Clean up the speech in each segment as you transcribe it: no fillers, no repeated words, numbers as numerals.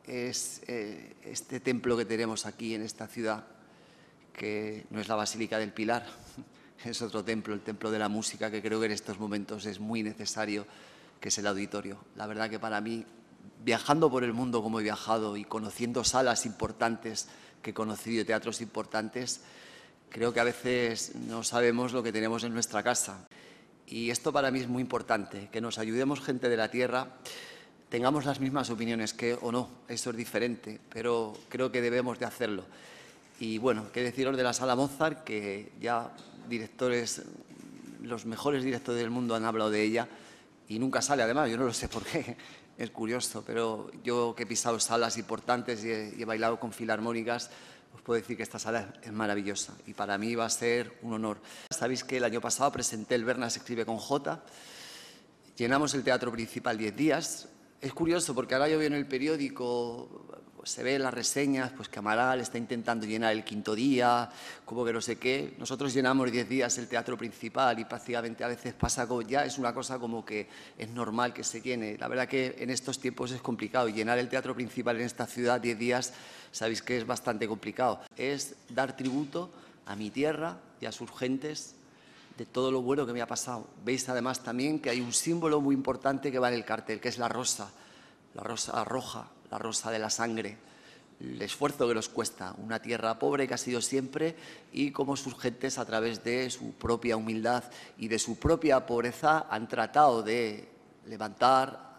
es este templo que tenemos aquí en esta ciudad, que no es la Basílica del Pilar, es otro templo, el templo de la música, que creo que en estos momentos es muy necesario, que es el auditorio. La verdad que para mí, viajando por el mundo como he viajado y conociendo salas importantes que he conocido, teatros importantes, creo que a veces no sabemos lo que tenemos en nuestra casa. Y esto para mí es muy importante, que nos ayudemos gente de la tierra, tengamos las mismas opiniones que o no, eso es diferente, pero creo que debemos de hacerlo. Y bueno, qué deciros de la Sala Mozart, que ya directores, los mejores directores del mundo han hablado de ella y nunca sale, además, yo no lo sé por qué, es curioso, pero yo que he pisado salas importantes y he bailado con filarmónicas, os puedo decir que esta sala es maravillosa y para mí va a ser un honor. Sabéis que el año pasado presenté el Berna se escribe con J, llenamos el Teatro Principal 10 días. Es curioso porque ahora yo veo en el periódico, pues se ve en las reseñas, pues que Amaral está intentando llenar el quinto día, como que no sé qué. Nosotros llenamos 10 días el Teatro Principal y prácticamente a veces pasa como, ya es una cosa como que es normal que se llene. La verdad que en estos tiempos es complicado. Llenar el Teatro Principal en esta ciudad 10 días, sabéis que es bastante complicado. Es dar tributo a mi tierra y a sus gentes de todo lo bueno que me ha pasado. Veis además también que hay un símbolo muy importante que va en el cartel, que es la rosa roja, la rosa de la sangre, el esfuerzo que nos cuesta, una tierra pobre que ha sido siempre y cómo sus gentes a través de su propia humildad y de su propia pobreza han tratado de levantar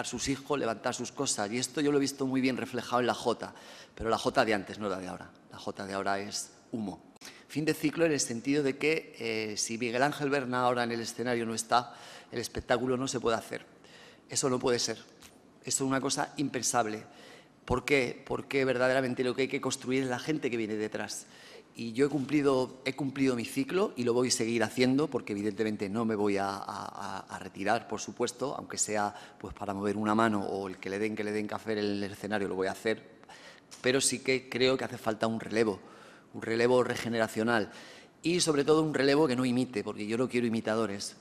sus hijos, levantar sus cosas. Y esto yo lo he visto muy bien reflejado en la Jota, pero la Jota de antes, no la de ahora. La Jota de ahora es humo. Fin de ciclo en el sentido de que si Miguel Ángel Berna ahora en el escenario no está, el espectáculo no se puede hacer. Eso no puede ser. Eso es una cosa impensable. ¿Por qué? Porque verdaderamente lo que hay que construir es la gente que viene detrás. Y yo he cumplido mi ciclo y lo voy a seguir haciendo porque evidentemente no me voy a retirar, por supuesto, aunque sea pues para mover una mano o el que le den café en el escenario lo voy a hacer, pero sí que creo que hace falta un relevo regeneracional y sobre todo un relevo que no imite, porque yo no quiero imitadores.